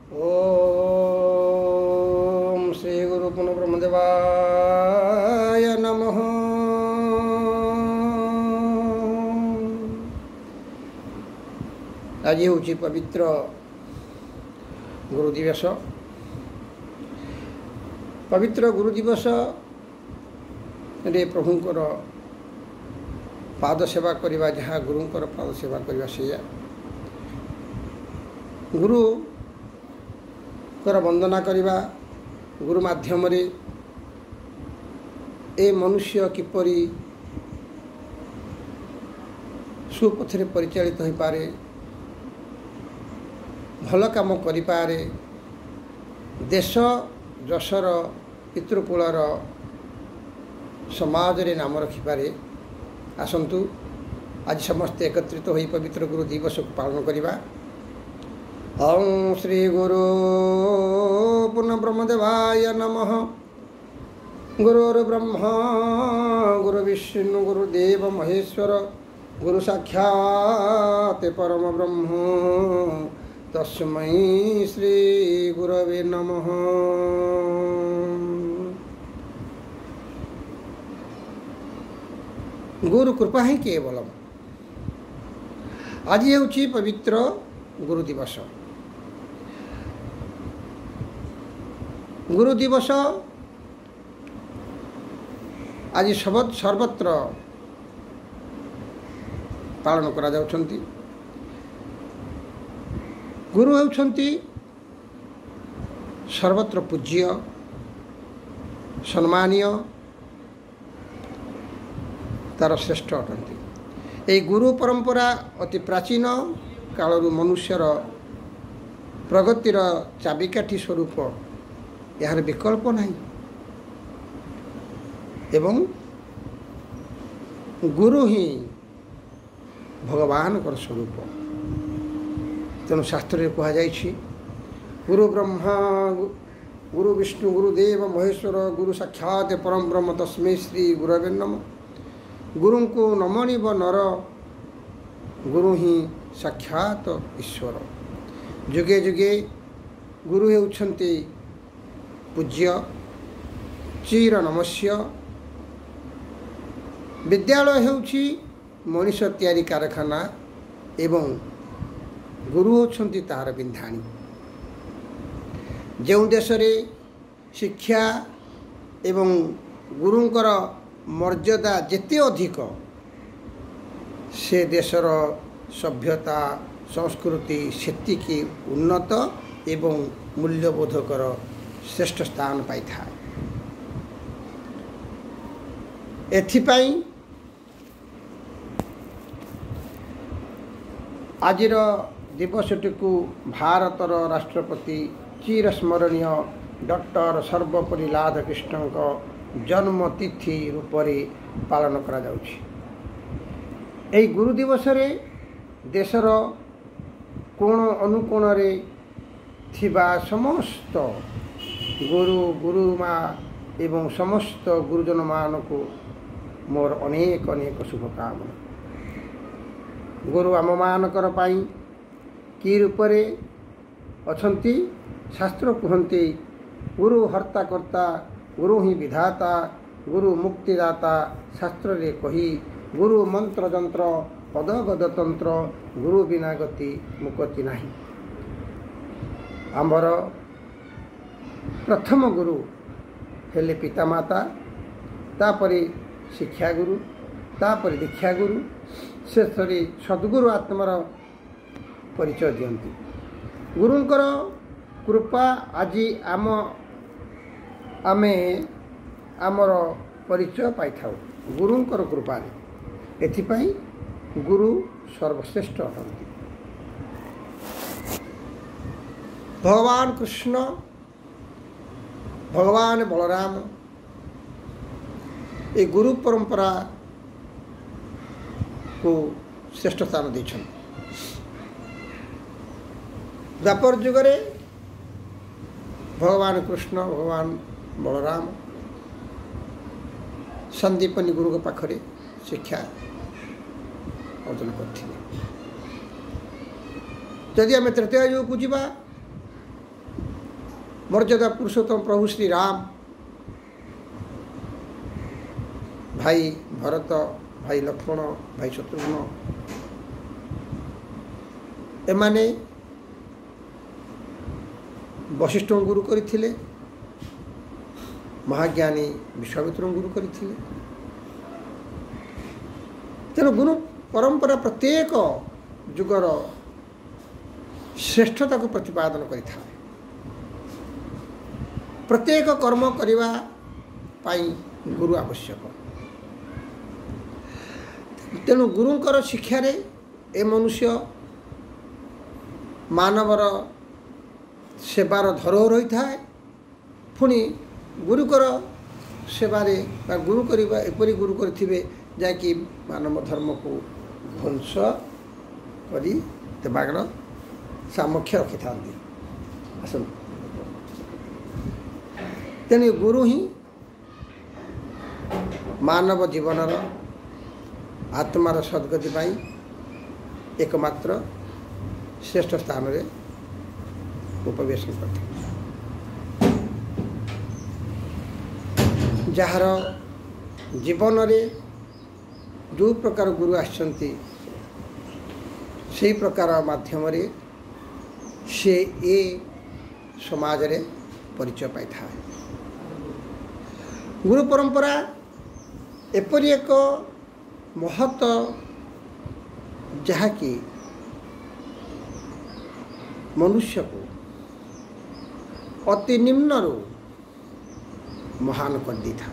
ओम श्री गुरु पुनः ब्रह्मदेवाय नमः। आज हूँ पवित्र गुरु दिवस। पवित्र गुरु दिवस रे प्रभुंकर पाद सेवा करवा, जहाँ गुरुंकर पाद सेवा करवा से गुरु कर वंदना करवा। गुरु माध्यम रे ए मनुष्य किपरि सुपथरे परिचालित हो पारे, भल काम करि पारे, देश जशर पितृकुलर समाज रे नाम रखिपारे। आसंतु आज समस्त एकत्रित होई पवित्र गुरु दिवस को पालन करिबा। ओम श्री गुरु पुनः ब्रह्मदेवाय नमः। गुरुर्ब्रह्मा गुरु विष्णु गुरुदेव महेश्वर, गुरु साक्षात् परम ब्रह्म तस्मै श्री गुरवे नमः। गुरु कृपा ही केवलम। आज हेउछि पवित्र गुरु दिवस। गुरु दिवस आज सर्वत्र पालन करा जाउछंती। गुरु हेउछंती सर्वत्र पूज्य सम्मानीय, तार श्रेष्ठ अटंती। ए गुरु परंपरा अति प्राचीन कालरू मनुष्यर प्रगतिर चाबिकाठी स्वरूप, यार विकल्प नहीं। एवं गुरु ही भगवान कर स्वरूप। तेणु शास्त्र कह जाइछि, गुरु ब्रह्मा गुरु विष्णु गुरुदेव महेश्वर, गुरु साक्षात् परम ब्रह्म तस्मै श्री गुरवे नमः। गुरु को नमणिब नर, गुरु ही साक्षात ईश्वर। जुगे जुगे गुरु हेउछंती पूज्य चिर नमस्य। विद्यालय हेउछि मनुष्य तैयारी कारखाना एवं गुरु होछंती तार बिंधाणी। जो देश रे शिक्षा एवं गुरुंकर मर्यादा जेते अधिक, से देशर सभ्यता संस्कृति सेतिकी उन्नत एवं मूल्यबोधकर श्रेष्ठ स्थान पाई था। एथिपाई आजिर दिवसटी को भारतर राष्ट्रपति चिर स्मरणीय डॉक्टर सर्वपल्ली राधाकृष्ण जन्म तिथि रूप से पालन करा जाउछि। एई गुरु दिवस रे देशर कोण अनुकोण रे थिबा समस्त गुरु गुरुमा एवं समस्त गुरुजन मान को मोर अनेक अनेक शुभकामना। गुरु आम मानकर पाई कि रूप रे अछंती, शास्त्र कहते गुरु हर्ता कर्ता, गुरु ही विधाता, गुरु मुक्तिदाता। शास्त्र रे कही गुरु मंत्र जंत्र पदगद तंत्र, गुरु बिना गति मुक्ति नहीं। आमर प्रथम गुरु हेले पितामाता, तापरे शिक्षा गुरु, तापरे दीक्षा गुरु, शेषरे सद्गुरु आत्मार परिचय दियंती। गुरुंकर कृपा आज आमे आमर परिचय पाई थाउ गुरुंकर कृपा। एथिपाई गुरु सर्वश्रेष्ठ अटंती। भगवान कृष्ण, भगवान बलराम ए गुरु परंपरा को श्रेष्ठ स्थान देछन। द्वापर जुगरे भगवान कृष्ण, भगवान बलराम संदीपनी गुरु के पाखरे शिक्षा अर्जन करथिले। जदि आम तृतीय युग को जीवा मर्यादा पुरुषोत्तम प्रभु श्री राम, भाई भरत, भाई लक्ष्मण, भाई शत्रुघ्न, एमाने वशिष्ठ गुरु करथिले, महाज्ञानी विश्वामित्र गुरु करथिले। तेणु गुरु परंपरा प्रत्येक जुगर श्रेष्ठता को प्रतिपादन करिथा। प्रत्येक कर्म करिवा पाई गुरु आवश्यक। तेणु गुरुंकर शिक्षा रे ए मनुष्य मानवर सेवार धरोहर होता है। पुणी गुरुकर सेवारे बा गुरु करिबा एपरि गुरु करथिबे जाकि मानव धर्म को ध्वंस करी देबार सामर्थ्य रखि थांती। आसन तेणु गुरु ही मानव जीवनर आत्मार सद्गति पाई एकमात्र श्रेष्ठ स्थान में उपवेशन करते। जार जीवन रे जो प्रकार गुरु आछंती से प्रकार माध्यम रे से ए समाज रे परिचय पाई था। गुरु परंपरा एपरि एक महत जहाँकि मनुष्य को अति निम्न रू महान कर दी था।